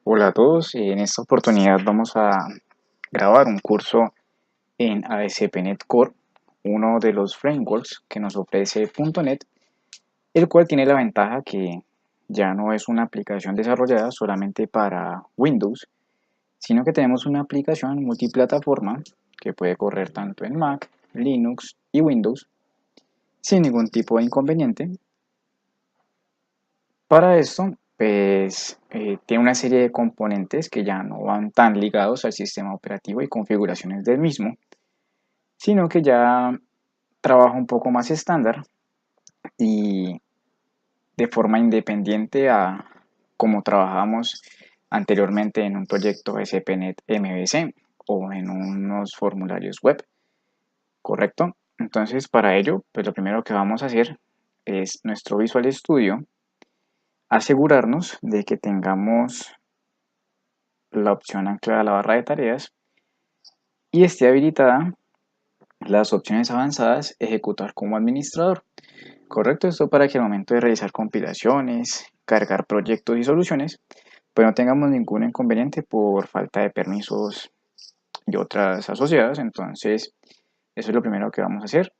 Hola a todos, en esta oportunidad vamos a grabar un curso en ASP.NET Core, uno de los frameworks que nos ofrece .NET, el cual tiene la ventaja que ya no es una aplicación desarrollada solamente para Windows, sino que tenemos una aplicación multiplataforma que puede correr tanto en Mac, Linux y Windows sin ningún tipo de inconveniente. Para esto, pues tiene una serie de componentes que ya no van tan ligados al sistema operativo y configuraciones del mismo, sino que ya trabaja un poco más estándar y de forma independiente a como trabajábamos anteriormente en un proyecto SPNet MVC o en unos formularios web, ¿correcto? Entonces, para ello, pues lo primero que vamos a hacer es nuestro Visual Studio, asegurarnos de que tengamos la opción anclada a la barra de tareas y esté habilitada las opciones avanzadas ejecutar como administrador. Correcto, esto para que al momento de realizar compilaciones, cargar proyectos y soluciones, pues no tengamos ningún inconveniente por falta de permisos y otras asociadas. Entonces, eso es lo primero que vamos a hacer.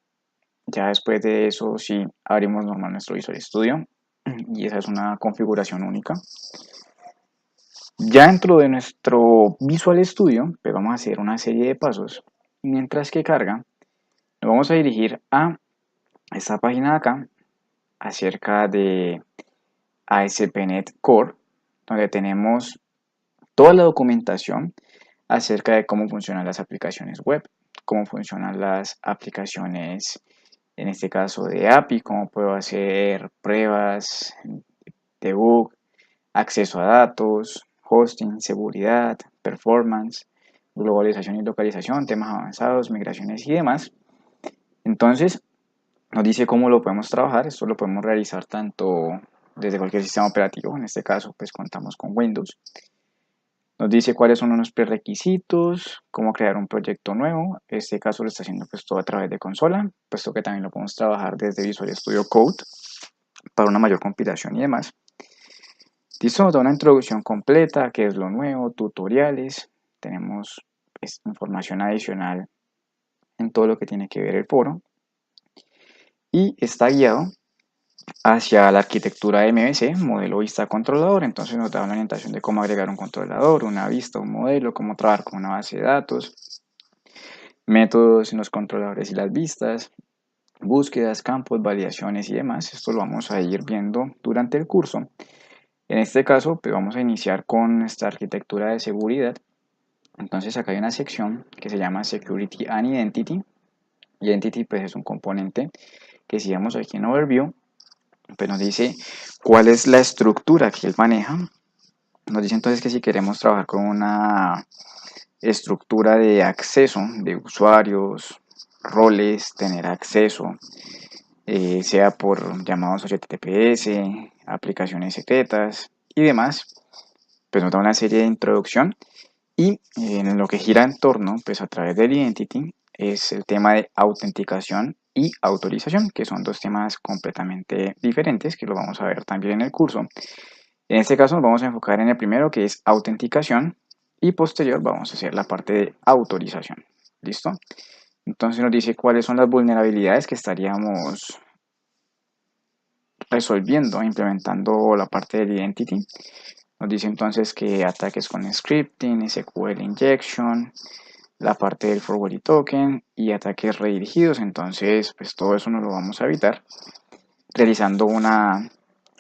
Ya después de eso, sí, abrimos normal nuestro Visual Studio y esa es una configuración única. Ya dentro de nuestro Visual Studio, pues vamos a hacer una serie de pasos. Mientras que carga, nos vamos a dirigir a esta página de acá acerca de ASP.NET Core, donde tenemos toda la documentación acerca de cómo funcionan las aplicaciones web, cómo funcionan las aplicaciones, en este caso de API, cómo puedo hacer pruebas, debug, acceso a datos, hosting, seguridad, performance, globalización y localización, temas avanzados, migraciones y demás. Entonces, nos dice cómo lo podemos trabajar. Esto lo podemos realizar tanto desde cualquier sistema operativo. En este caso, pues contamos con Windows. Nos dice cuáles son unos prerequisitos, cómo crear un proyecto nuevo. En este caso lo está haciendo pues todo a través de consola, puesto que también lo podemos trabajar desde Visual Studio Code para una mayor compilación y demás. Listo, nos da una introducción completa, qué es lo nuevo, tutoriales. Tenemos pues, información adicional en todo lo que tiene que ver el foro. Y está guiado hacia la arquitectura MVC, modelo vista controlador. Entonces nos da una orientación de cómo agregar un controlador, una vista, un modelo, cómo trabajar con una base de datos, métodos en los controladores y las vistas, búsquedas, campos, validaciones y demás. Esto lo vamos a ir viendo durante el curso. En este caso, pues vamos a iniciar con esta arquitectura de seguridad. Entonces acá hay una sección que se llama Security and Identity. Identity pues es un componente que si vemos aquí en Overview, pues nos dice cuál es la estructura que él maneja. Nos dice entonces que si queremos trabajar con una estructura de acceso de usuarios, roles, tener acceso, sea por llamados HTTPS, aplicaciones secretas y demás, pues nos da una serie de introducción y en lo que gira en torno, pues a través del Identity, es el tema de autenticación y autorización, que son dos temas completamente diferentes que lo vamos a ver también en el curso. En este caso nos vamos a enfocar en el primero, que es autenticación, y posterior vamos a hacer la parte de autorización. ¿Listo? Entonces nos dice cuáles son las vulnerabilidades que estaríamos resolviendo, implementando la parte del Identity. Nos dice entonces que ataques con scripting, SQL injection, la parte del forwarding token y ataques redirigidos. Entonces, pues todo eso nos lo vamos a evitar realizando una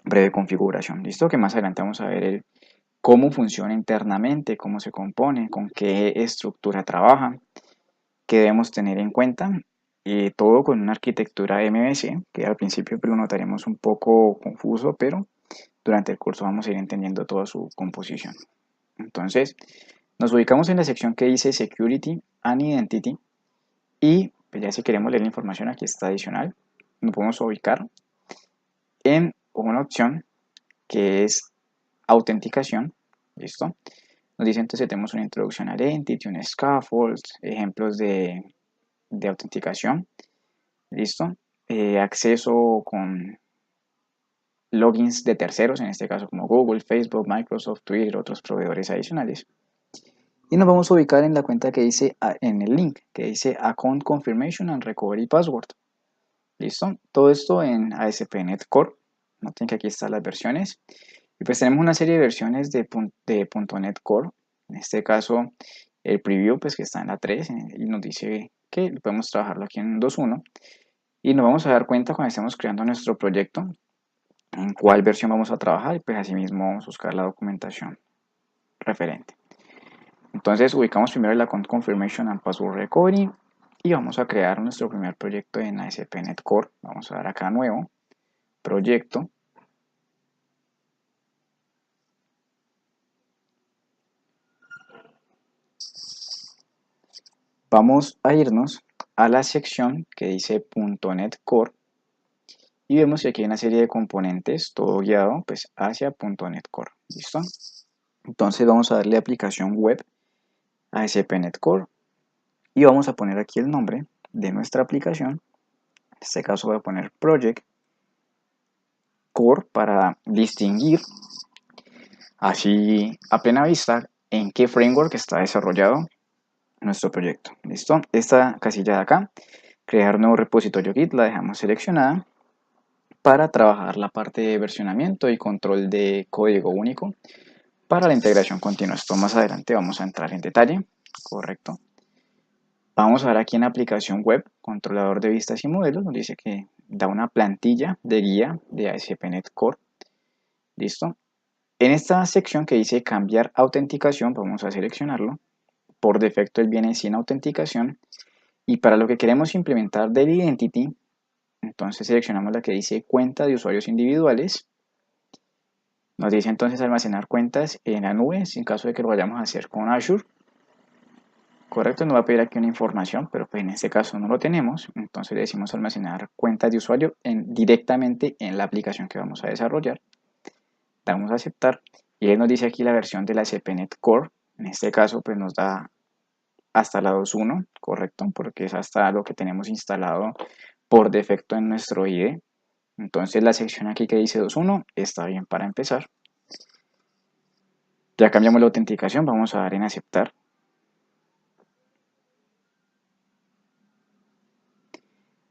breve configuración. ¿Listo? Que más adelante vamos a ver cómo funciona internamente, cómo se compone, con qué estructura trabaja, qué debemos tener en cuenta. Todo con una arquitectura MVC, que al principio lo notaremos un poco confuso, pero durante el curso vamos a ir entendiendo toda su composición. Entonces, nos ubicamos en la sección que dice Security and Identity y pues ya si queremos leer la información aquí está adicional, nos podemos ubicar en una opción que es autenticación. ¿Listo? Nos dice entonces tenemos una introducción a Identity, un scaffold, ejemplos de autenticación. ¿Listo? Acceso con logins de terceros, en este caso como Google, Facebook, Microsoft, Twitter, otros proveedores adicionales. Y nos vamos a ubicar en la cuenta que dice, en el link, que dice Account Confirmation and Recovery Password. ¿Listo? Todo esto en ASP.NET Core. Noten que aquí están las versiones. Y pues tenemos una serie de versiones de .NET Core. En este caso, el preview, pues que está en la 3, y nos dice que podemos trabajarlo aquí en 2.1. Y nos vamos a dar cuenta cuando estemos creando nuestro proyecto en cuál versión vamos a trabajar, y pues asimismo vamos a buscar la documentación referente. Entonces ubicamos primero el Account Confirmation and Password Recovery y vamos a crear nuestro primer proyecto en ASP.NET Core. Vamos a dar acá nuevo, proyecto. Vamos a irnos a la sección que dice .NET Core y vemos que aquí hay una serie de componentes, todo guiado pues hacia .NET Core. ¿Listo? Entonces vamos a darle aplicación web a ASP.NET Core y vamos a poner aquí el nombre de nuestra aplicación. En este caso voy a poner Project Core para distinguir así a plena vista en qué framework está desarrollado nuestro proyecto. ¿Listo? Esta casilla de acá, crear nuevo repositorio Git, la dejamos seleccionada para trabajar la parte de versionamiento y control de código único para la integración continua. Esto más adelante vamos a entrar en detalle. Correcto. Vamos a ver aquí en aplicación web, controlador de vistas y modelos, nos dice que da una plantilla de guía de ASP.NET Core. ¿Listo? En esta sección que dice cambiar autenticación, vamos a seleccionarlo. Por defecto él viene sin autenticación. Y para lo que queremos implementar del Identity, entonces seleccionamos la que dice cuenta de usuarios individuales. Nos dice entonces almacenar cuentas en la nube, en caso de que lo vayamos a hacer con Azure. Correcto, nos va a pedir aquí una información, pero pues en este caso no lo tenemos. Entonces le decimos almacenar cuentas de usuario directamente en la aplicación que vamos a desarrollar. Damos a aceptar y él nos dice aquí la versión de la ASP.NET Core. En este caso pues nos da hasta la 2.1, correcto, porque es hasta lo que tenemos instalado por defecto en nuestro IDE. Entonces la sección aquí que dice 2.1 está bien para empezar. Ya cambiamos la autenticación, vamos a dar en aceptar.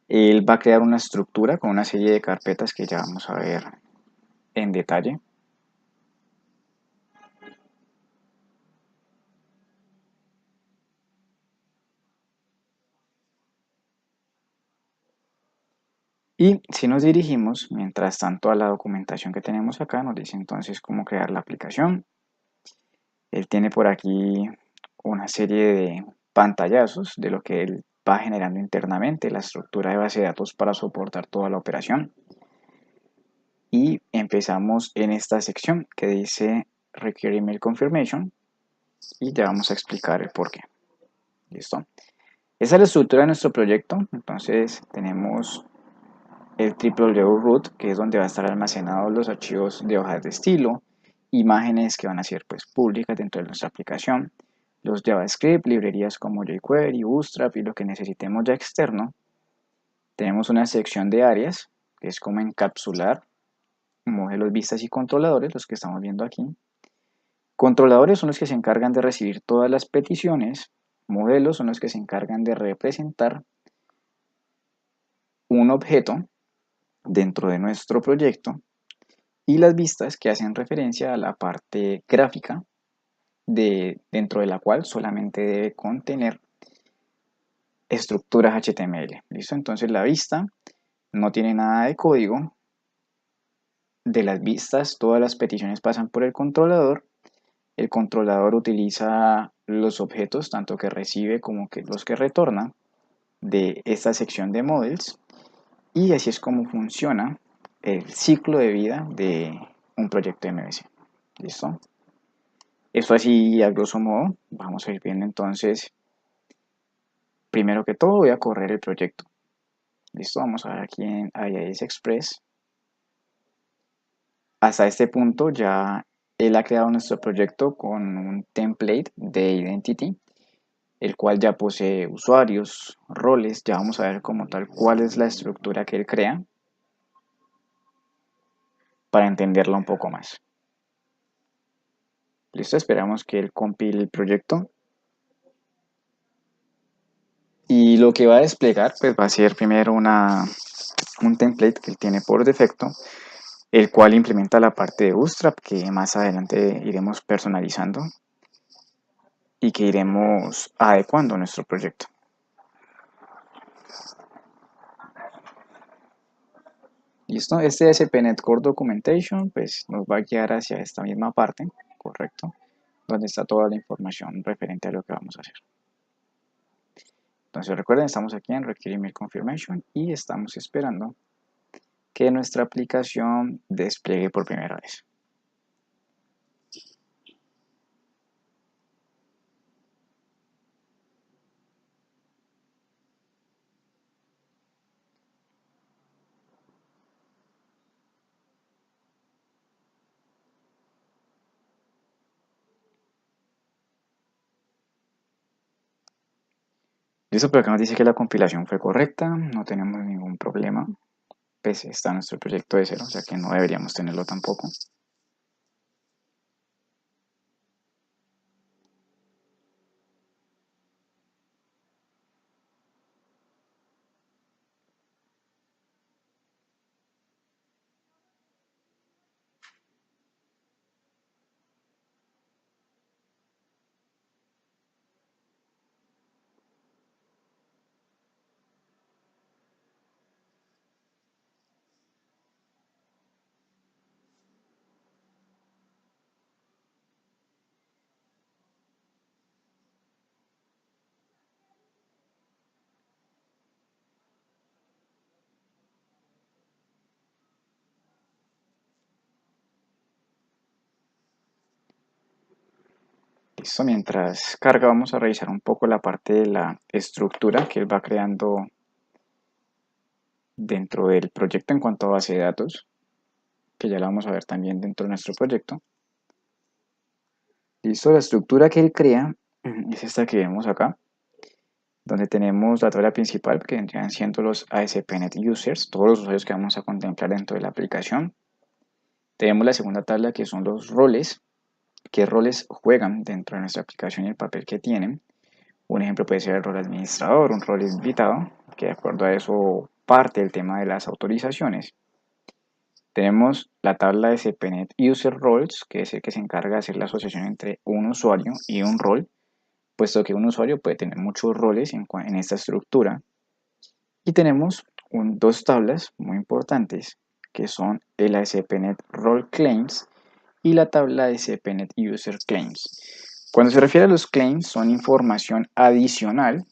Él va a crear una estructura con una serie de carpetas que ya vamos a ver en detalle. Y si nos dirigimos, mientras tanto, a la documentación que tenemos acá, nos dice entonces cómo crear la aplicación. Él tiene por aquí una serie de pantallazos de lo que él va generando internamente, la estructura de base de datos para soportar toda la operación. Y empezamos en esta sección que dice Require Email Confirmation y ya vamos a explicar el por qué. ¿Listo? Esa es la estructura de nuestro proyecto. Entonces tenemos el www.root, que es donde va a estar almacenados los archivos de hojas de estilo, imágenes que van a ser pues públicas dentro de nuestra aplicación, los JavaScript, librerías como jQuery, Bootstrap y lo que necesitemos ya externo. Tenemos una sección de áreas, que es como encapsular modelos, vistas y controladores, los que estamos viendo aquí. Controladores son los que se encargan de recibir todas las peticiones, modelos son los que se encargan de representar un objeto dentro de nuestro proyecto, y las vistas que hacen referencia a la parte gráfica dentro de la cual solamente debe contener estructuras HTML. ¿Listo? Entonces la vista no tiene nada de código. De las vistas, todas las peticiones pasan por el controlador. El controlador utiliza los objetos, tanto que recibe como que los que retorna de esta sección de models. Y así es como funciona el ciclo de vida de un proyecto MVC. ¿Listo? Esto así a grosso modo. Vamos a ir viendo entonces. Primero que todo voy a correr el proyecto. ¿Listo? Vamos a ver aquí en IIS Express. Hasta este punto ya él ha creado nuestro proyecto con un template de Identity, el cual ya posee usuarios, roles. Ya vamos a ver como tal cuál es la estructura que él crea. para entenderla un poco más. Listo, esperamos que él compile el proyecto. Y lo que va a desplegar pues va a ser primero un template que él tiene por defecto, el cual implementa la parte de Bootstrap que más adelante iremos personalizando y que iremos adecuando a nuestro proyecto. Listo, este ASP.NET Core Documentation pues nos va a guiar hacia esta misma parte, correcto, donde está toda la información referente a lo que vamos a hacer. Entonces recuerden, estamos aquí en Require Email Confirmation y estamos esperando que nuestra aplicación despliegue por primera vez. Listo, por acá nos dice que la compilación fue correcta, no tenemos ningún problema, pues está nuestro proyecto de cero, o sea que no deberíamos tenerlo tampoco. Listo, mientras carga vamos a revisar un poco la parte de la estructura que él va creando dentro del proyecto en cuanto a base de datos, que ya la vamos a ver también dentro de nuestro proyecto. Listo, la estructura que él crea es esta que vemos acá, donde tenemos la tabla principal que vendrían siendo los ASP.NET Users, todos los usuarios que vamos a contemplar dentro de la aplicación. Tenemos la segunda tabla que son los roles, qué roles juegan dentro de nuestra aplicación y el papel que tienen. Un ejemplo puede ser el rol administrador, un rol invitado, que de acuerdo a eso parte el tema de las autorizaciones. Tenemos la tabla de ASP.NET User Roles, que es el que se encarga de hacer la asociación entre un usuario y un rol, puesto que un usuario puede tener muchos roles en esta estructura. Y tenemos dos tablas muy importantes, que son el ASP.NET Role Claims y la tabla de ASP.NET User Claims. Cuando se refiere a los claims, son información adicional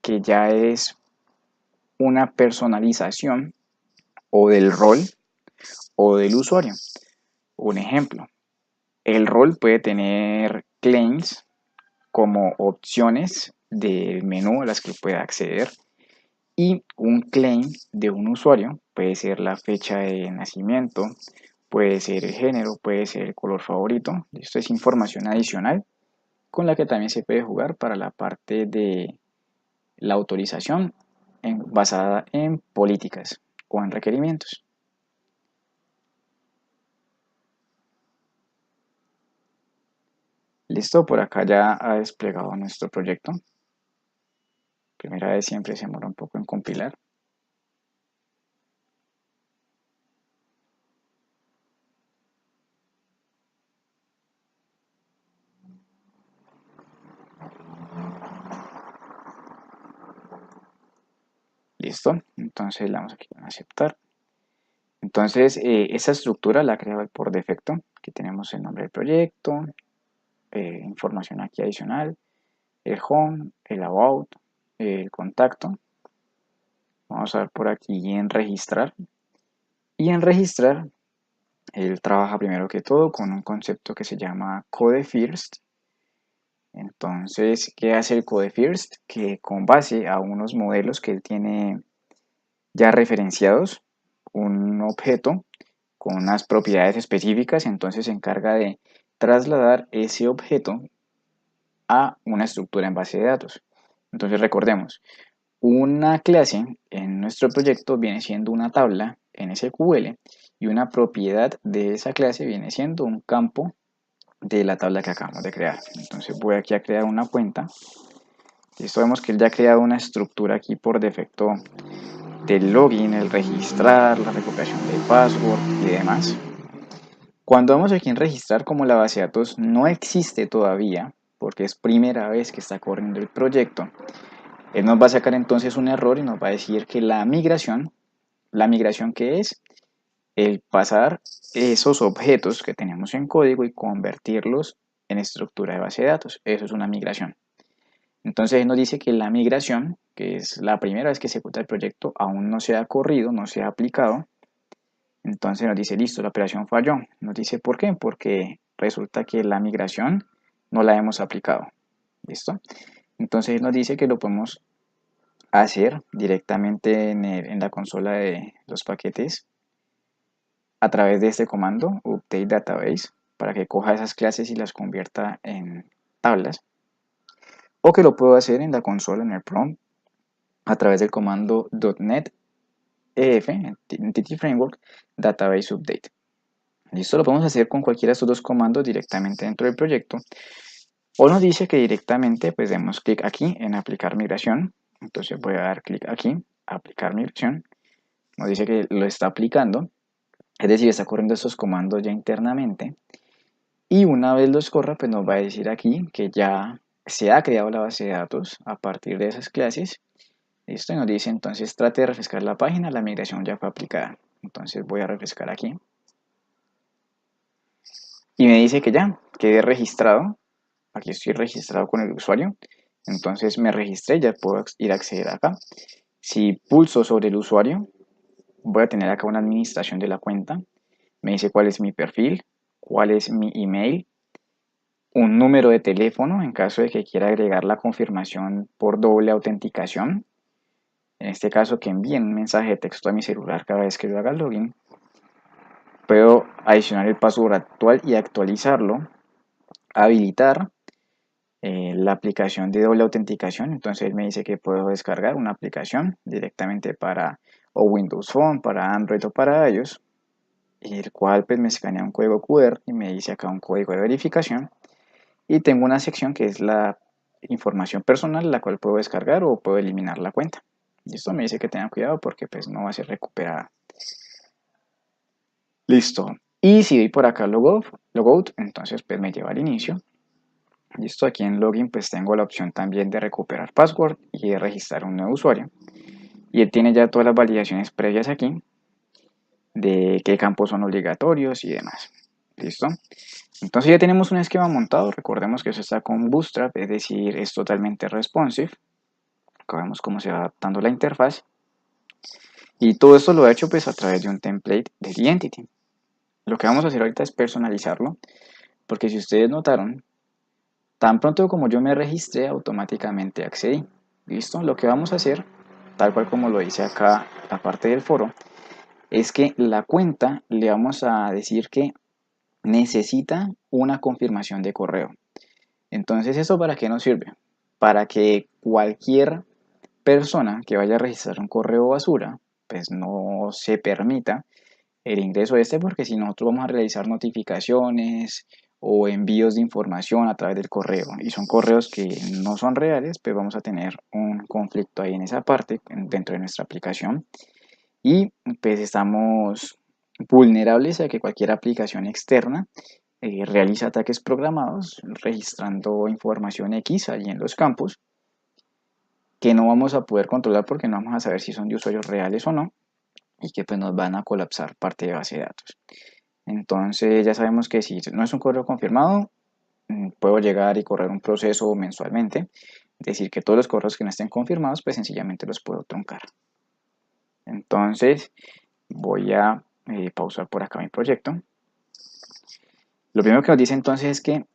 que ya es una personalización o del rol o del usuario. Un ejemplo, el rol puede tener claims como opciones del menú a las que pueda acceder y un claim de un usuario puede ser la fecha de nacimiento, puede ser el género, puede ser el color favorito. Esto es información adicional con la que también se puede jugar para la parte de la autorización basada en políticas o en requerimientos. Listo, por acá ya ha desplegado nuestro proyecto. Primera vez siempre se demora un poco en compilar. Listo, entonces le damos aquí en aceptar. Entonces, esa estructura la crea por defecto. Aquí tenemos el nombre del proyecto, información aquí adicional, el home, el about, el contacto. Vamos a ver por aquí en registrar. Y en registrar, él trabaja primero que todo con un concepto que se llama Code First. Entonces, ¿qué hace el Code First? Que con base a unos modelos que él tiene ya referenciados, un objeto con unas propiedades específicas, entonces se encarga de trasladar ese objeto a una estructura en base de datos. Entonces recordemos, una clase en nuestro proyecto viene siendo una tabla en SQL y una propiedad de esa clase viene siendo un campo de la tabla que acabamos de crear. Entonces voy aquí a crear una cuenta. Listo, vemos que él ya ha creado una estructura aquí por defecto del login, el registrar, la recuperación de password y demás. Cuando vamos aquí en registrar, como la base de datos no existe todavía, porque es primera vez que está corriendo el proyecto, él nos va a sacar entonces un error y nos va a decir que la migración que es el pasar esos objetos que tenemos en código y convertirlos en estructura de base de datos. Eso es una migración. Entonces nos dice que la migración, que es la primera vez que se ejecuta el proyecto, aún no se ha corrido, no se ha aplicado. Entonces nos dice, listo, la operación falló. Nos dice, ¿por qué? Porque resulta que la migración no la hemos aplicado. ¿Listo? Entonces nos dice que lo podemos hacer directamente en la consola de los paquetes a través de este comando, update database, para que coja esas clases y las convierta en tablas. O que lo puedo hacer en la consola, en el prompt, a través del comando .NET EF, Entity Framework, Database Update. Listo, lo podemos hacer con cualquiera de estos dos comandos directamente dentro del proyecto. O nos dice que directamente pues demos clic aquí en aplicar migración. Entonces voy a dar clic aquí, aplicar migración. Nos dice que lo está aplicando, es decir, está corriendo estos comandos ya internamente. Y una vez los corra, pues nos va a decir aquí que ya se ha creado la base de datos a partir de esas clases. Listo, y nos dice entonces trate de refrescar la página, la migración ya fue aplicada. Entonces voy a refrescar aquí. Y me dice que ya quedé registrado. Aquí estoy registrado con el usuario. Entonces me registré, ya puedo ir a acceder acá. Si pulso sobre el usuario, voy a tener acá una administración de la cuenta. Me dice cuál es mi perfil, cuál es mi email, un número de teléfono en caso de que quiera agregar la confirmación por doble autenticación. En este caso, que envíen un mensaje de texto a mi celular cada vez que yo haga el login. Puedo adicionar el password actual y actualizarlo, habilitar la aplicación de doble autenticación. Entonces me dice que puedo descargar una aplicación directamente para o Windows Phone, para Android o para iOS, el cual pues me escanea un código QR y me dice acá un código de verificación. Y tengo una sección que es la información personal, la cual puedo descargar o puedo eliminar la cuenta. Y esto me dice que tenga cuidado porque pues no va a ser recuperada. Listo. Y si doy por acá logout, entonces pues me lleva al inicio. Listo, aquí en login pues tengo la opción también de recuperar password y de registrar un nuevo usuario. Y él tiene ya todas las validaciones previas aquí de qué campos son obligatorios y demás. ¿Listo? Entonces ya tenemos un esquema montado. Recordemos que eso está con Bootstrap, es decir, es totalmente responsive. Acá vemos cómo se va adaptando la interfaz. Y todo esto lo he hecho pues a través de un template de The Entity. Lo que vamos a hacer ahorita es personalizarlo, porque si ustedes notaron, tan pronto como yo me registré, automáticamente accedí. ¿Listo? Lo que vamos a hacer, tal cual como lo dice acá la parte del foro, es que la cuenta le vamos a decir que necesita una confirmación de correo. Entonces, ¿eso para qué nos sirve? Para que cualquier persona que vaya a registrar un correo basura, pues no se permita el ingreso de este, porque si nosotros vamos a realizar notificaciones o envíos de información a través del correo y son correos que no son reales, pues vamos a tener un conflicto ahí en esa parte dentro de nuestra aplicación y pues estamos vulnerables a que cualquier aplicación externa realice ataques programados registrando información X allí en los campos que no vamos a poder controlar porque no vamos a saber si son de usuarios reales o no y que pues nos van a colapsar parte de base de datos. Entonces ya sabemos que si no es un correo confirmado, puedo llegar y correr un proceso mensualmente, es decir, que todos los correos que no estén confirmados, pues sencillamente los puedo truncar. Entonces voy a pausar por acá mi proyecto. Lo primero que nos dice entonces es que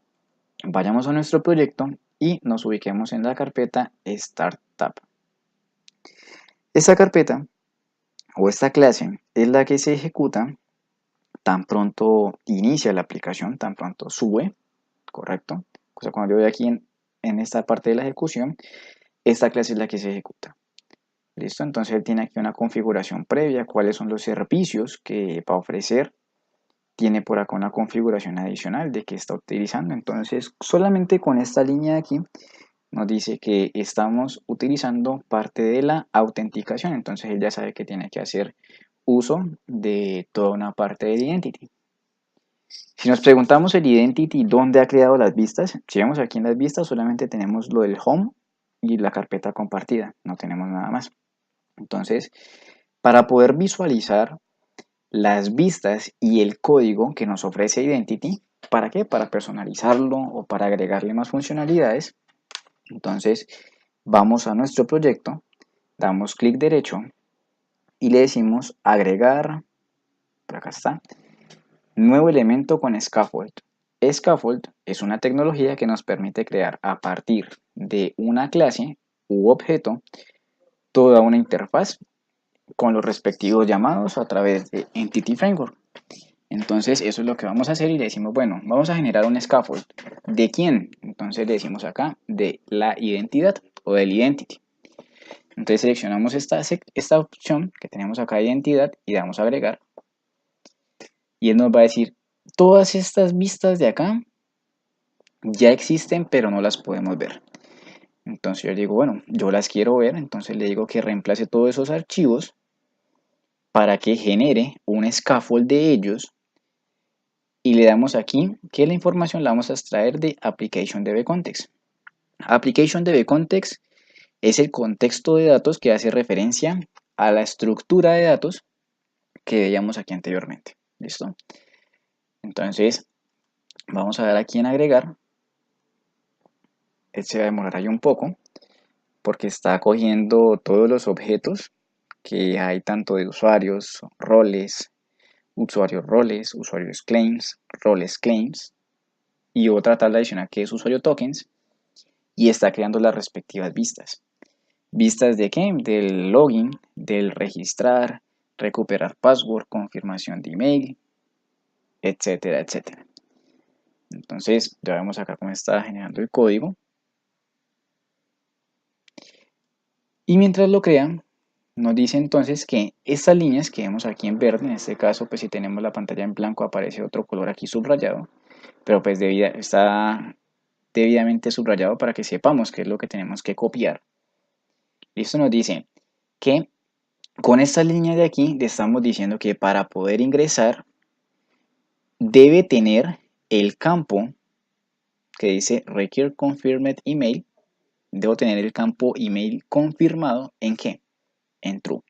vayamos a nuestro proyecto y nos ubiquemos en la carpeta Startup. Esta carpeta o esta clase es la que se ejecuta tan pronto inicia la aplicación, tan pronto sube, ¿correcto? O sea, cuando yo voy aquí en esta parte de la ejecución, esta clase es la que se ejecuta. ¿Listo? Entonces él tiene aquí una configuración previa, cuáles son los servicios que va a ofrecer. Tiene por acá una configuración adicional de que está utilizando. Entonces, solamente con esta línea de aquí nos dice que estamos utilizando parte de la autenticación. Entonces él ya sabe que tiene que hacer uso de toda una parte del identity. Si nos preguntamos el identity, ¿dónde ha creado las vistas? Si vemos aquí en las vistas, solamente tenemos lo del home y la carpeta compartida. No tenemos nada más. Entonces, para poder visualizar las vistas y el código que nos ofrece Identity, ¿para qué? Para personalizarlo o para agregarle más funcionalidades. Entonces, vamos a nuestro proyecto, damos clic derecho y le decimos agregar, por acá está, nuevo elemento con Scaffold. Scaffold es una tecnología que nos permite crear a partir de una clase u objeto toda una interfaz con los respectivos llamados a través de Entity Framework. Entonces eso es lo que vamos a hacer y le decimos, bueno, vamos a generar un scaffold. ¿De quién? Entonces le decimos acá, de la identidad o del identity. Entonces seleccionamos esta opción que tenemos acá de identidad y damos a agregar. Y él nos va a decir, todas estas vistas de acá ya existen, pero no las podemos ver. Entonces yo digo, bueno, yo las quiero ver, entonces le digo que reemplace todos esos archivos para que genere un scaffold de ellos y le damos aquí que la información la vamos a extraer de application-db-context. Application-db-context es el contexto de datos que hace referencia a la estructura de datos que veíamos aquí anteriormente. ¿Listo? Entonces, vamos a dar aquí en agregar. Este va a demorar ahí un poco porque está cogiendo todos los objetos que hay tanto de usuarios, roles, usuarios claims, roles claims y otra tabla adicional que es usuario tokens y está creando las respectivas vistas. ¿Vistas de qué? Del login, del registrar, recuperar password, confirmación de email, etcétera, etcétera. Entonces, ya vemos acá cómo está generando el código. Y mientras lo crean, nos dice entonces que estas líneas que vemos aquí en verde, en este caso, pues si tenemos la pantalla en blanco aparece otro color aquí subrayado, pero pues está debidamente subrayado para que sepamos qué es lo que tenemos que copiar. Esto nos dice que con esta línea de aquí le estamos diciendo que para poder ingresar debe tener el campo que dice Require Confirmed Email. Debo tener el campo email confirmado ¿en qué? En true.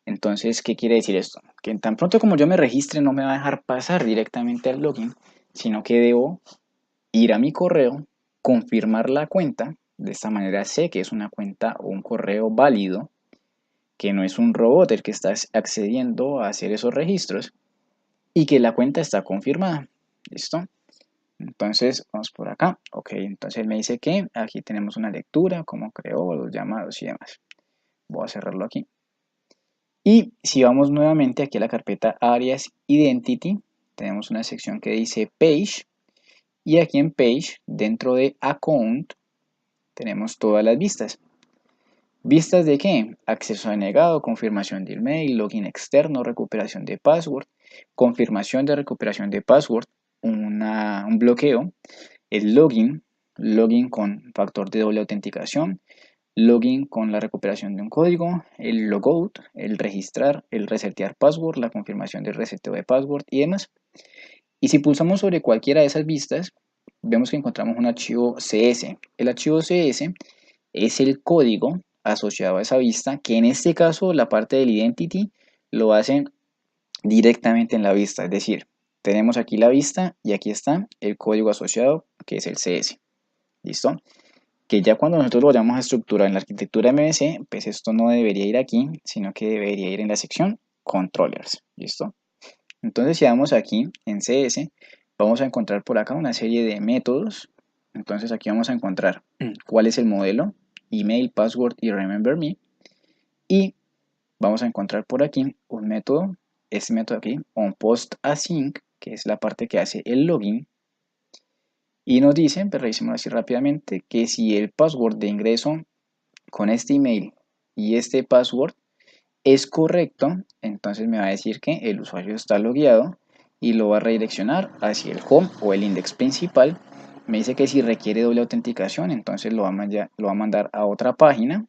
Entonces, ¿qué quiere decir esto? Que tan pronto como yo me registre no me va a dejar pasar directamente al login, sino que debo ir a mi correo, confirmar la cuenta. De esta manera sé que es una cuenta o un correo válido, que no es un robot el que está accediendo a hacer esos registros y que la cuenta está confirmada. ¿Listo? Entonces vamos por acá. Ok, entonces él me dice que aquí tenemos una lectura, cómo creó los llamados y demás. Voy a cerrarlo aquí. Y si vamos nuevamente aquí a la carpeta Alias Identity, tenemos una sección que dice Page. Y aquí en Page, dentro de Account, tenemos todas las vistas. ¿Vistas de qué? Acceso denegado, confirmación de email, login externo, recuperación de password, confirmación de recuperación de password, un bloqueo, el login con factor de doble autenticación, login con la recuperación de un código, el logout, el registrar, el resetear password, la confirmación del reseteo de password y demás. Y si pulsamos sobre cualquiera de esas vistas, vemos que encontramos un archivo CS. El archivo CS es el código asociado a esa vista, que en este caso la parte del identity lo hacen directamente en la vista, es decir, tenemos aquí la vista y aquí está el código asociado que es el CS. ¿Listo? Que ya cuando nosotros lo vayamos a estructurar en la arquitectura MVC, pues esto no debería ir aquí, sino que debería ir en la sección controllers. ¿Listo? Entonces si damos aquí en CS, vamos a encontrar por acá una serie de métodos. Entonces aquí vamos a encontrar cuál es el modelo, email, password y remember me. Y vamos a encontrar por aquí un método, este método aquí, onPostAsync, que es la parte que hace el login. Y nos dicen, pero revisemos así rápidamente, que si el password de ingreso con este email y este password es correcto, entonces me va a decir que el usuario está logueado y lo va a redireccionar hacia el home o el index principal. Me dice que si requiere doble autenticación, entonces lo va a mandar a otra página,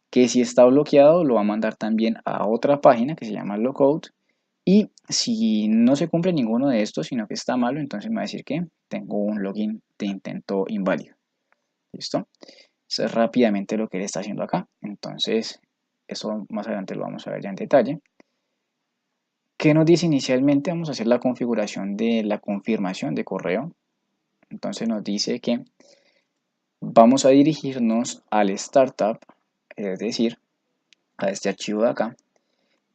que si está bloqueado lo va a mandar también a otra página que se llama logout, y si no se cumple ninguno de estos, sino que está malo, entonces me va a decir que tengo un login de intento inválido. ¿Listo? Eso es rápidamente lo que él está haciendo acá. Entonces, eso más adelante lo vamos a ver ya en detalle. ¿Qué nos dice inicialmente? Vamos a hacer la configuración de la confirmación de correo. Entonces nos dice que vamos a dirigirnos al startup, es decir, a este archivo de acá,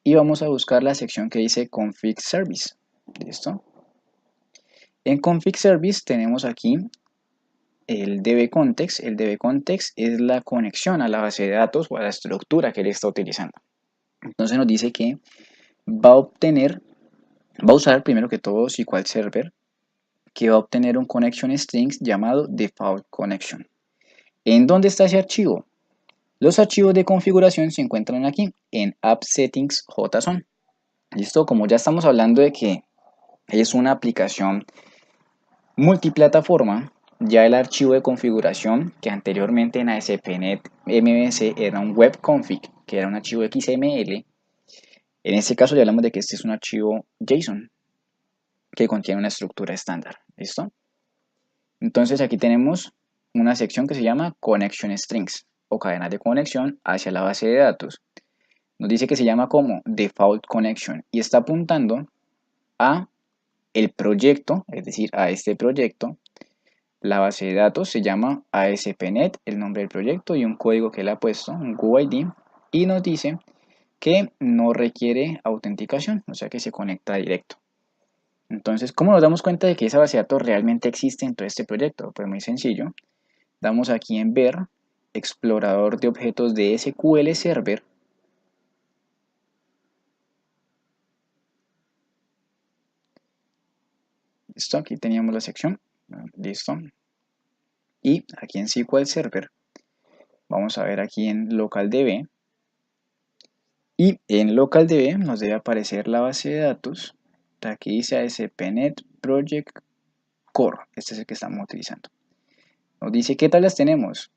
y vamos a buscar la sección que dice config service. ¿Listo? En config service tenemos aquí el dbcontext. El dbcontext es la conexión a la base de datos o a la estructura que él está utilizando. Entonces nos dice que va a usar primero que todo SQL Server, que va a obtener un connection strings llamado default connection. ¿En dónde está ese archivo? Los archivos de configuración se encuentran aquí en app settings JSON. Listo, como ya estamos hablando de que es una aplicación multiplataforma, ya el archivo de configuración que anteriormente en ASP.NET MVC era un web config, que era un archivo XML, en este caso ya hablamos de que este es un archivo JSON que contiene una estructura estándar. ¿Listo? Entonces aquí tenemos una sección que se llama Connection Strings o cadenas de conexión hacia la base de datos. Nos dice que se llama como Default Connection y está apuntando a el proyecto, es decir, a este proyecto. La base de datos se llama ASP.NET, el nombre del proyecto y un código que le ha puesto, un UID, y nos dice que no requiere autenticación, o sea que se conecta directo. Entonces, ¿cómo nos damos cuenta de que esa base de datos realmente existe dentro de este proyecto? Pues muy sencillo. Damos aquí en ver, explorador de objetos de SQL Server. Listo, aquí teníamos la sección. Listo. Y aquí en SQL Server, vamos a ver aquí en localDB. Y en localDB nos debe aparecer la base de datos. Aquí dice ASP.NET Project Core. Este es el que estamos utilizando. Nos dice qué tablas tenemos.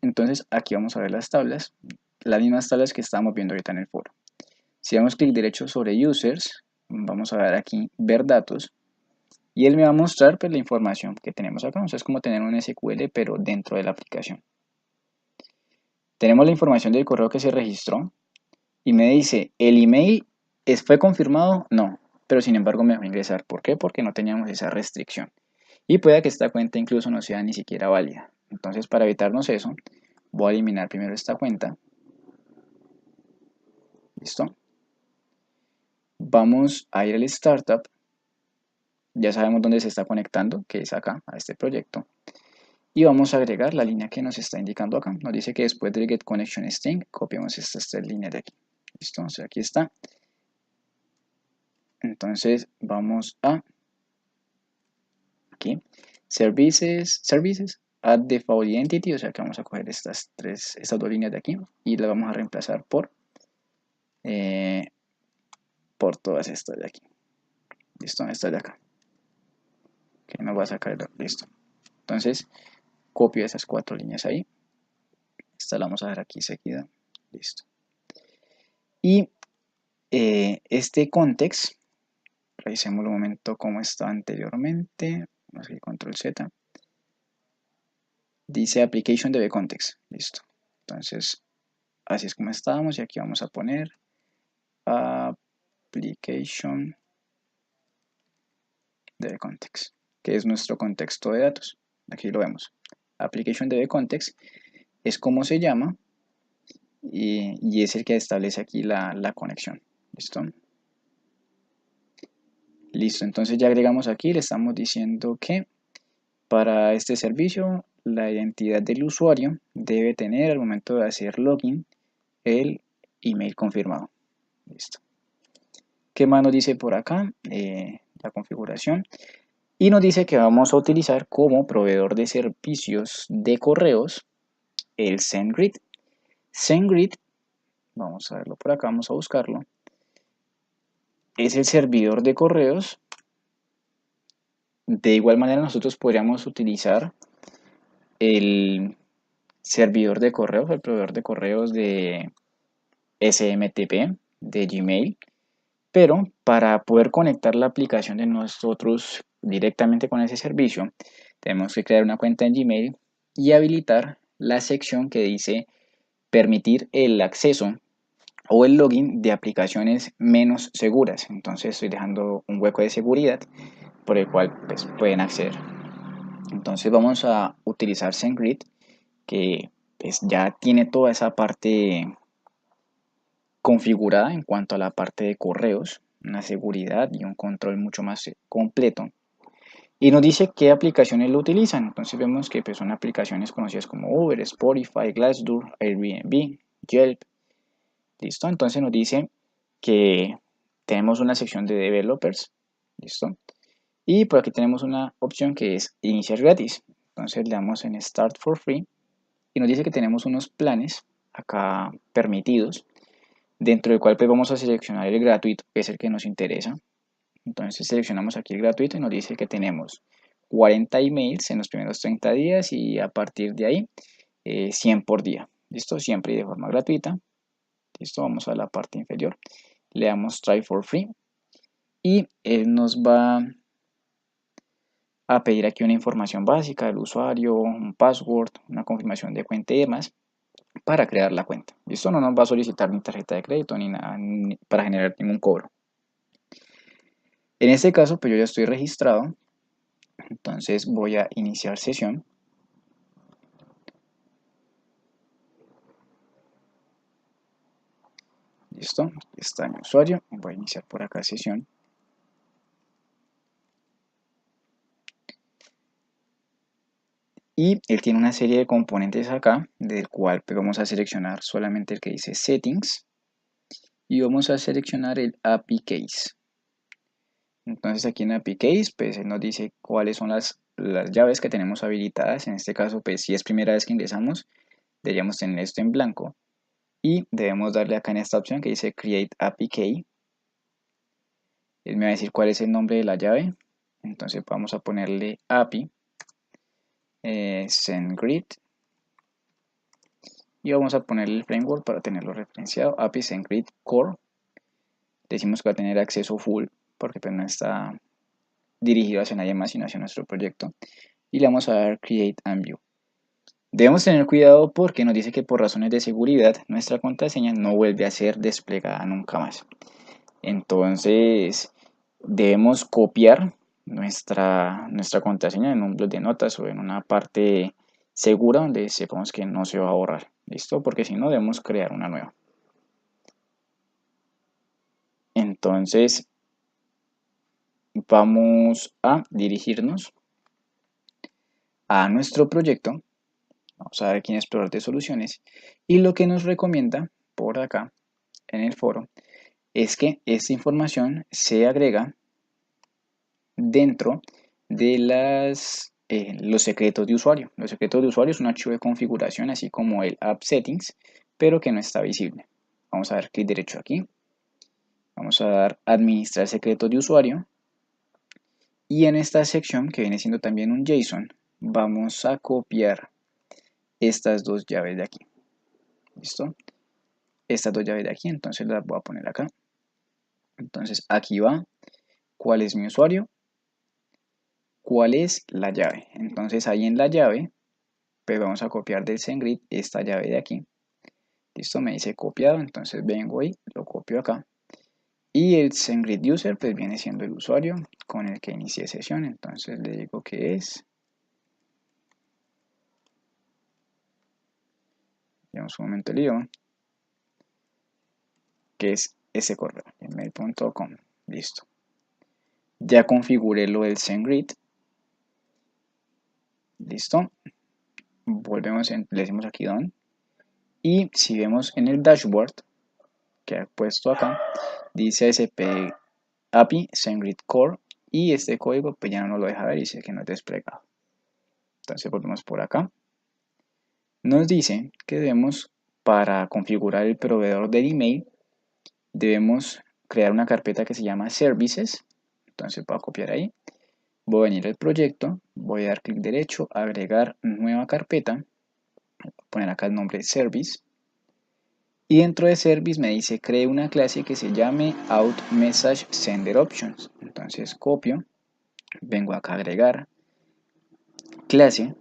Entonces aquí vamos a ver las tablas. Las mismas tablas que estábamos viendo ahorita en el foro. Si damos clic derecho sobre Users, vamos a ver aquí Ver Datos. Y él me va a mostrar pues, la información que tenemos acá. O sea, es como tener un SQL pero dentro de la aplicación. Tenemos la información del correo que se registró. Y me dice, ¿el email fue confirmado? No, pero sin embargo me dejó ingresar. ¿Por qué? Porque no teníamos esa restricción. Y puede que esta cuenta incluso no sea ni siquiera válida. Entonces, para evitarnos eso, voy a eliminar primero esta cuenta. ¿Listo? Vamos a ir al startup. Ya sabemos dónde se está conectando, que es acá, a este proyecto. Y vamos a agregar la línea que nos está indicando acá. Nos dice que después del get connection string, copiamos estas tres líneas de aquí. ¿Listo? O sea, aquí está. Entonces, vamos a aquí, services, add default identity, o sea que vamos a coger estas dos líneas de aquí y las vamos a reemplazar por todas estas de aquí. Listo, estas de acá. Que nos va a sacar, listo. Entonces, copio esas cuatro líneas ahí. Esta la vamos a dejar aquí seguida. Listo. Y este context, revisemos un momento cómo está anteriormente. Vamos a ir control Z. Dice application db context. Listo. Entonces, así es como estábamos y aquí vamos a poner application db context, que es nuestro contexto de datos. Aquí lo vemos. Application db context es como se llama y es el que establece aquí la conexión. ¿Listo? Listo, entonces ya agregamos aquí, le estamos diciendo que para este servicio la identidad del usuario debe tener al momento de hacer login el email confirmado. Listo. ¿Qué más nos dice por acá? La configuración. Y nos dice que vamos a utilizar como proveedor de servicios de correos el SendGrid. SendGrid, vamos a verlo por acá, vamos a buscarlo, es el servidor de correos. De igual manera nosotros podríamos utilizar el servidor de correos, el proveedor de correos de SMTP, de Gmail, pero para poder conectar la aplicación de nosotros directamente con ese servicio, tenemos que crear una cuenta en Gmail y habilitar la sección que dice permitir el acceso o el login de aplicaciones menos seguras. Entonces estoy dejando un hueco de seguridad por el cual pues, pueden acceder. Entonces vamos a utilizar SendGrid, que pues, ya tiene toda esa parte configurada en cuanto a la parte de correos, una seguridad y un control mucho más completo. Y nos dice qué aplicaciones lo utilizan. Entonces vemos que pues, son aplicaciones conocidas como Uber, Spotify, Glassdoor, Airbnb, Yelp. ¿Listo? Entonces nos dice que tenemos una sección de developers. ¿Listo? Y por aquí tenemos una opción que es iniciar gratis. Entonces le damos en Start for Free y nos dice que tenemos unos planes acá permitidos, dentro del cual pues vamos a seleccionar el gratuito, que es el que nos interesa. Entonces seleccionamos aquí el gratuito y nos dice que tenemos 40 emails en los primeros 30 días y a partir de ahí 100 por día. ¿Listo? Siempre y de forma gratuita. ¿Listo? Vamos a la parte inferior. Le damos Try for Free y él nos va a pedir aquí una información básica del usuario, un password, una confirmación de cuenta y demás para crear la cuenta. Esto no nos va a solicitar ni tarjeta de crédito ni nada para generar ningún cobro. En este caso, pues yo ya estoy registrado, entonces voy a iniciar sesión. Listo, está mi usuario, voy a iniciar por acá sesión. Y él tiene una serie de componentes acá, del cual pues, vamos a seleccionar solamente el que dice Settings y vamos a seleccionar el API Case. Entonces aquí en API Case pues él nos dice cuáles son las llaves que tenemos habilitadas. En este caso pues si es primera vez que ingresamos deberíamos tener esto en blanco y debemos darle acá en esta opción que dice Create API Key. Él me va a decir cuál es el nombre de la llave, entonces vamos a ponerle API SendGrid y vamos a ponerle el framework para tenerlo referenciado, API SendGrid Core. Decimos que va a tener acceso full porque pues no está dirigido hacia nadie más sino hacia nuestro proyecto y le vamos a dar Create and View. Debemos tener cuidado porque nos dice que por razones de seguridad nuestra contraseña no vuelve a ser desplegada nunca más. Entonces debemos copiar nuestra contraseña en un bloc de notas o en una parte segura donde sepamos que no se va a borrar. ¿Listo? Porque si no debemos crear una nueva. Entonces vamos a dirigirnos a nuestro proyecto. Vamos a ver aquí en Explorador de Soluciones y lo que nos recomienda por acá en el foro es que esta información se agrega dentro de los secretos de usuario. Los secretos de usuario es un archivo de configuración así como el App Settings, pero que no está visible. Vamos a dar clic derecho aquí. Vamos a dar Administrar secretos de usuario. Y en esta sección, que viene siendo también un JSON, vamos a copiar estas dos llaves de aquí. ¿Listo? Estas dos llaves de aquí, entonces las voy a poner acá. Entonces aquí va cuál es mi usuario, cuál es la llave. Entonces ahí en la llave, pues vamos a copiar del SendGrid esta llave de aquí. Listo, me dice copiado, entonces vengo y lo copio acá. Y el SendGrid User pues viene siendo el usuario con el que inicié sesión, entonces le digo que es. Digamos un momento lío. Que es ese correo, gmail.com. Listo. Ya configuré lo del SendGrid. Listo. Volvemos, le decimos aquí done. Y si vemos en el dashboard que he puesto acá, dice ASP API SendGrid Core y este código pues ya no nos lo deja ver y dice que no es desplegado. Entonces volvemos por acá. Nos dice que debemos para configurar el proveedor del email, debemos crear una carpeta que se llama Services. Entonces voy a copiar ahí, voy a venir al proyecto, voy a dar clic derecho, agregar nueva carpeta, voy a poner acá el nombre Service, y dentro de Service me dice cree una clase que se llame OutMessageSenderOptions. Entonces copio, vengo acá a agregar clase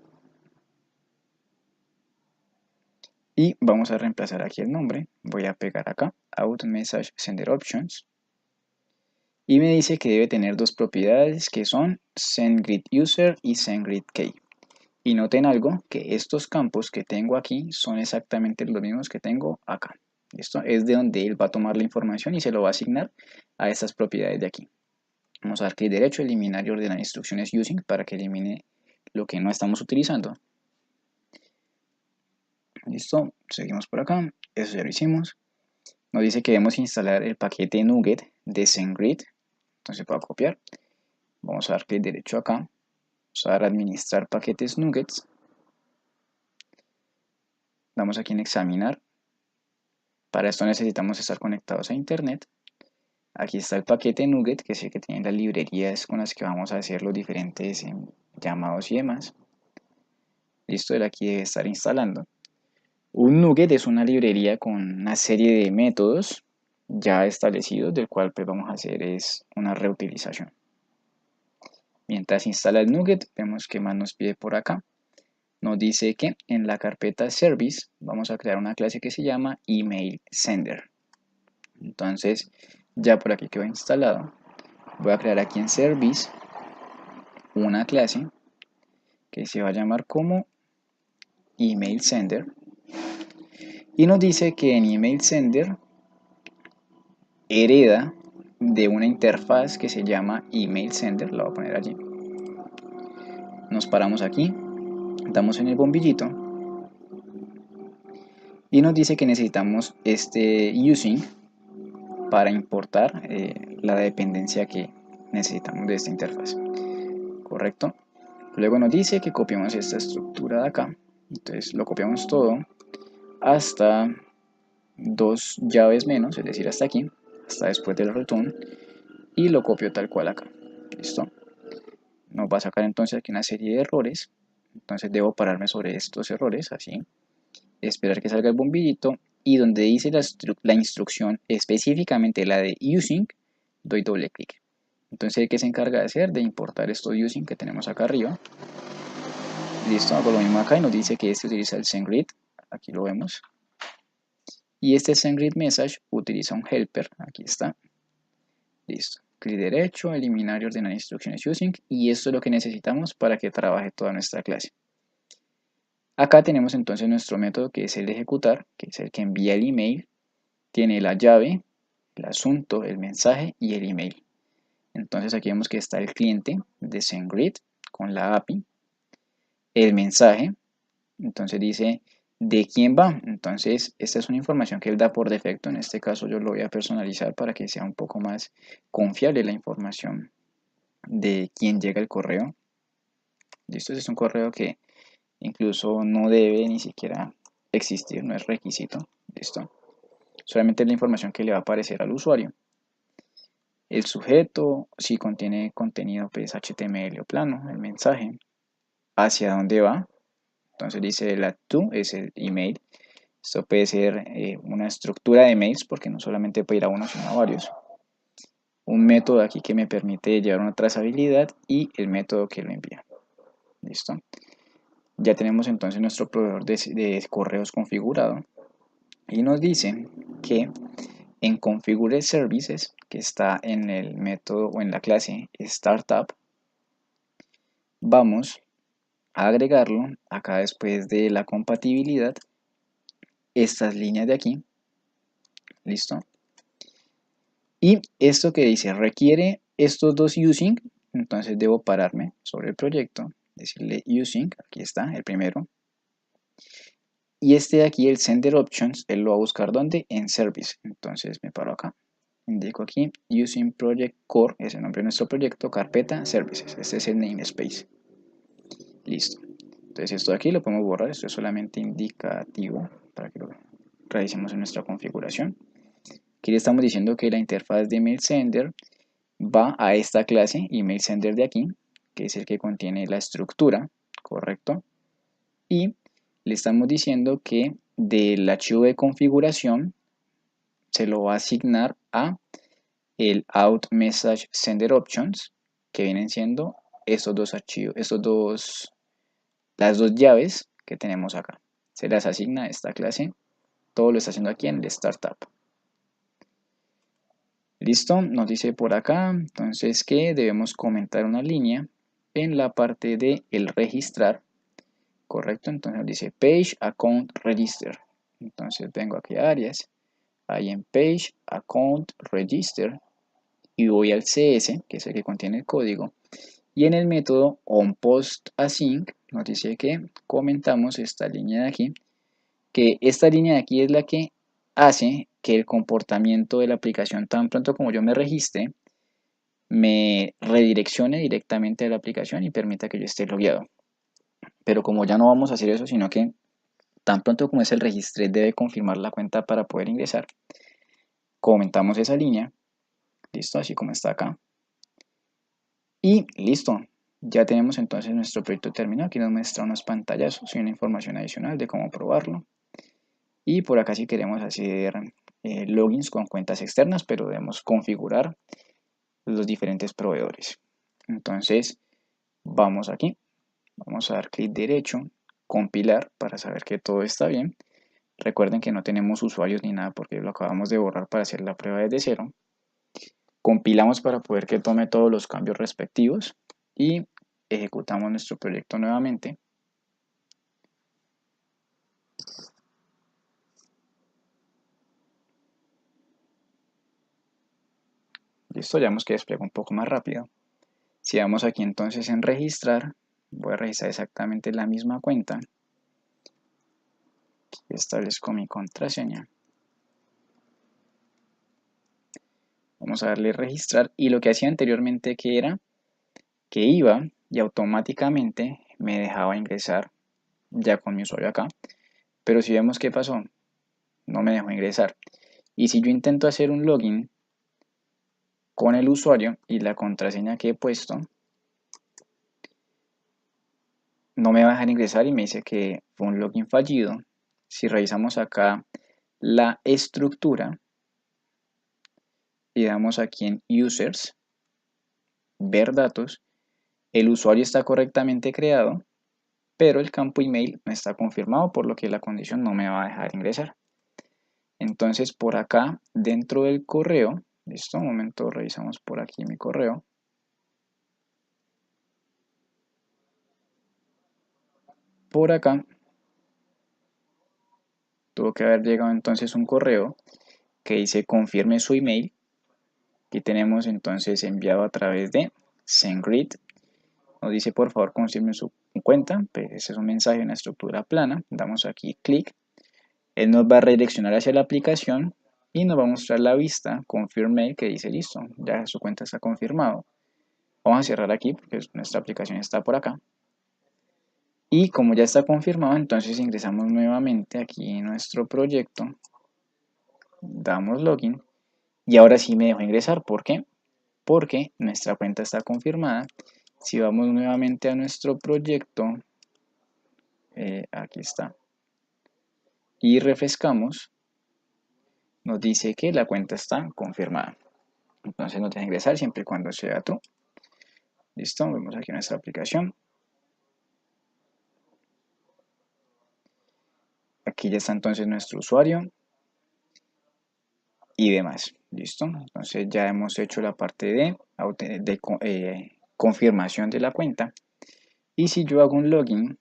y vamos a reemplazar aquí el nombre. Voy a pegar acá OutMessageSenderOptions y me dice que debe tener dos propiedades que son SendGridUser y SendGridKey. Y noten algo, que estos campos que tengo aquí son exactamente los mismos que tengo acá. Esto es de donde él va a tomar la información y se lo va a asignar a estas propiedades de aquí. Vamos a dar clic derecho, eliminar y ordenar instrucciones using para que elimine lo que no estamos utilizando. Listo, seguimos por acá, eso ya lo hicimos. Nos dice que debemos instalar el paquete NuGet de SendGrid. Entonces voy a copiar, vamos a dar clic derecho acá, vamos a dar a administrar paquetes NuGets. Damos aquí en examinar. Para esto necesitamos estar conectados a internet. Aquí está el paquete NuGet, que es el que tiene las librerías con las que vamos a hacer los diferentes llamados y demás. Listo, él aquí debe estar instalando. Un NuGet es una librería con una serie de métodos ya establecidos, del cual pues vamos a hacer es una reutilización. Mientras instala el NuGet, vemos que más nos pide por acá. Nos dice que en la carpeta Service vamos a crear una clase que se llama Email Sender. Entonces, ya por aquí quedó instalado. Voy a crear aquí en Service una clase que se va a llamar como Email Sender. Y nos dice que en Email Sender hereda de una interfaz que se llama Email Sender. La voy a poner allí. Nos paramos aquí, damos en el bombillito y nos dice que necesitamos este using para importar la dependencia que necesitamos de esta interfaz. Correcto. Luego nos dice que copiamos esta estructura de acá. Entonces lo copiamos todo hasta dos llaves menos, es decir, hasta aquí, hasta después del return, y lo copio tal cual acá. Listo. Nos va a sacar entonces aquí una serie de errores. Entonces debo pararme sobre estos errores, así. Esperar que salga el bombillito y donde dice la instrucción específicamente la de using, doy doble clic. Entonces, ¿qué se encarga de hacer? De importar estos using que tenemos acá arriba. Listo, hago lo mismo acá y nos dice que este utiliza el SendGrid, aquí lo vemos. Y este SendGrid message utiliza un helper, aquí está. Listo, clic derecho, eliminar y ordenar instrucciones using, y esto es lo que necesitamos para que trabaje toda nuestra clase. Acá tenemos entonces nuestro método que es el de ejecutar, que es el que envía el email, tiene la llave, el asunto, el mensaje y el email. Entonces aquí vemos que está el cliente de SendGrid con la API, el mensaje, entonces dice de quién va. Entonces esta es una información que él da por defecto. En este caso yo lo voy a personalizar para que sea un poco más confiable la información de quién llega el correo. Listo, este es un correo que incluso no debe ni siquiera existir, no es requisito. Listo, solamente es la información que le va a aparecer al usuario. El sujeto, si contiene contenido pues HTML o plano, el mensaje, hacia dónde va. Entonces dice la to es el email. Esto puede ser una estructura de mails porque no solamente puede ir a uno sino a varios. Un método aquí que me permite llevar una trazabilidad y el método que lo envía. Listo. Ya tenemos entonces nuestro proveedor de correos configurado y nos dice que en Configure Services, que está en el método o en la clase Startup, vamos a agregarlo acá después de la compatibilidad, estas líneas de aquí. Listo. Y esto que dice requiere estos dos using, entonces debo pararme sobre el proyecto, decirle using, aquí está el primero. Y este de aquí, el sender options, él lo va a buscar ¿dónde? En service. Entonces me paro acá, indico aquí using project core, es el nombre de nuestro proyecto, carpeta services, este es el namespace. Listo. Entonces esto de aquí lo podemos borrar, esto es solamente indicativo para que lo vean. revisemos en nuestra configuración. Aquí le estamos diciendo que la interfaz de email sender va a esta clase email sender de aquí, que es el que contiene la estructura, ¿correcto? Y le estamos diciendo que del archivo de configuración se lo va a asignar a el out message sender options, que vienen siendo estos dos archivos, las dos llaves que tenemos acá. Se las asigna a esta clase. Todo lo está haciendo aquí en el startup. Listo, nos dice por acá entonces que debemos comentar una línea en la parte de el registrar, correcto. Entonces nos dice page account register. Entonces vengo aquí a áreas, ahí en page account register y voy al CS, que es el que contiene el código, y en el método onPostAsync nos dice que comentamos esta línea de aquí, que esta línea de aquí es la que hace que el comportamiento de la aplicación, tan pronto como yo me registre, me redireccione directamente a la aplicación y permita que yo esté logueado. Pero como ya no vamos a hacer eso, sino que tan pronto como es el registro debe confirmar la cuenta para poder ingresar, comentamos esa línea, listo, así como está acá. Y listo, ya tenemos entonces nuestro proyecto terminado. Aquí nos muestra unos pantallazos y una información adicional de cómo probarlo. Y por acá si queremos hacer logins con cuentas externas, pero debemos configurar los diferentes proveedores. Entonces vamos aquí, vamos a dar clic derecho, compilar para saber que todo está bien. Recuerden que no tenemos usuarios ni nada porque lo acabamos de borrar para hacer la prueba desde cero. Compilamos para poder que tome todos los cambios respectivos y ejecutamos nuestro proyecto nuevamente. Listo, ya vemos que despliega un poco más rápido. Si vamos aquí entonces en registrar, voy a registrar exactamente la misma cuenta. Aquí establezco mi contraseña. Vamos a darle registrar y lo que hacía anteriormente que era que iba y automáticamente me dejaba ingresar ya con mi usuario acá. Pero si vemos qué pasó, no me dejó ingresar. Y si yo intento hacer un login con el usuario y la contraseña que he puesto, no me va a dejar ingresar y me dice que fue un login fallido. Si revisamos acá la estructura y damos aquí en users, ver datos, el usuario está correctamente creado, pero el campo email no está confirmado, por lo que la condición no me va a dejar ingresar. Entonces por acá dentro del correo, listo, un momento, revisamos por aquí mi correo. Por acá tuvo que haber llegado entonces un correo que dice confirme su email. Aquí tenemos entonces enviado a través de SendGrid. Nos dice por favor confirme su cuenta. Pues ese es un mensaje en la estructura plana. Damos aquí clic. Él nos va a redireccionar hacia la aplicación y nos va a mostrar la vista confirm mail que dice listo, ya su cuenta está confirmado. Vamos a cerrar aquí porque nuestra aplicación está por acá. Y como ya está confirmado, entonces ingresamos nuevamente aquí en nuestro proyecto. Damos login y ahora sí me dejo ingresar. ¿Por qué? Porque nuestra cuenta está confirmada. Si vamos nuevamente a nuestro proyecto, aquí está, y refrescamos, nos dice que la cuenta está confirmada. Entonces nos deja ingresar siempre y cuando sea true. Listo, vemos aquí nuestra aplicación. Aquí ya está entonces nuestro usuario y demás. Listo, entonces ya hemos hecho la parte de confirmación de la cuenta. Y si yo hago un login,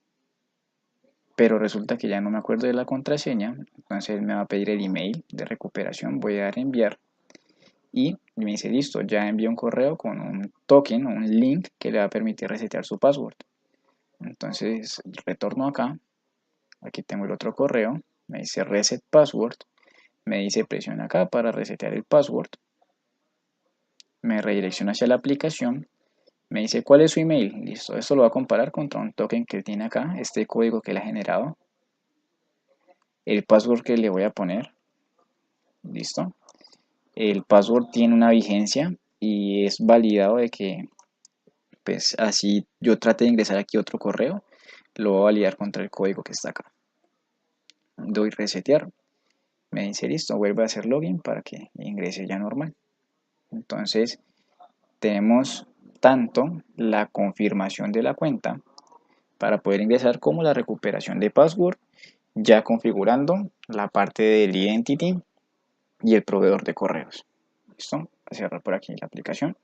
pero resulta que ya no me acuerdo de la contraseña, entonces me va a pedir el email de recuperación. Voy a dar enviar y me dice listo, ya envié un correo con un token o un link que le va a permitir resetear su password. Entonces retorno acá, aquí tengo el otro correo, me dice reset password, me dice presiona acá para resetear el password, me redirecciona hacia la aplicación, me dice cuál es su email, listo, esto lo va a comparar contra un token que tiene acá, este código que le ha generado. el password que le voy a poner. Listo. El password tiene una vigencia y es validado de que, pues así yo trate de ingresar aquí otro correo, lo voy a validar contra el código que está acá. Doy resetear, me dice listo, vuelve a hacer login para que ingrese ya normal. Entonces tenemos tanto la confirmación de la cuenta para poder ingresar como la recuperación de password, ya configurando la parte del identity y el proveedor de correos. Listo, voy a cerrar por aquí la aplicación.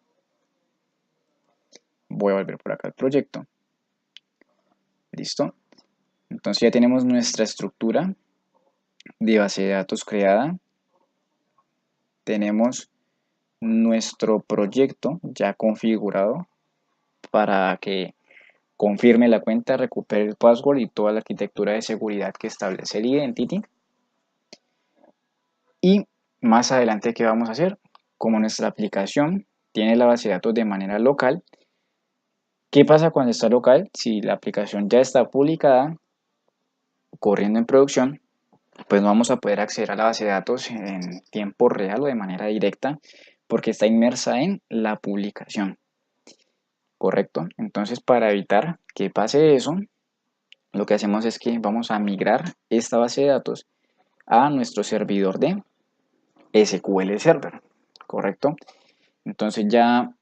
Voy a volver por acá al proyecto. Listo. Entonces ya tenemos nuestra estructura de base de datos creada. Tenemos nuestro proyecto ya configurado para que confirme la cuenta, recupere el password y toda la arquitectura de seguridad que establece el Identity. Y más adelante, ¿qué vamos a hacer? Como nuestra aplicación tiene la base de datos de manera local, ¿qué pasa cuando está local? Si la aplicación ya está publicada, corriendo en producción, pues no vamos a poder acceder a la base de datos en tiempo real o de manera directa porque está inmersa en la publicación. ¿Correcto? Entonces, para evitar que pase eso, lo que hacemos es que vamos a migrar esta base de datos a nuestro servidor de SQL Server. ¿Correcto? Entonces ya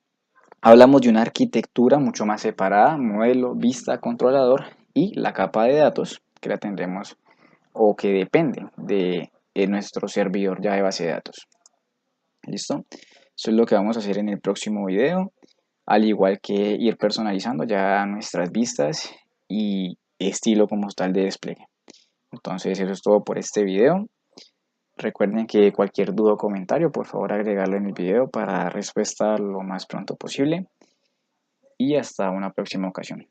hablamos de una arquitectura mucho más separada, modelo, vista, controlador y la capa de datos que la tendremos o que depende de nuestro servidor ya de base de datos. ¿Listo? Eso es lo que vamos a hacer en el próximo video, al igual que ir personalizando ya nuestras vistas y estilo como tal de despliegue. Entonces eso es todo por este video. Recuerden que cualquier duda o comentario, por favor agregarlo en el video para dar respuesta lo más pronto posible. Y hasta una próxima ocasión.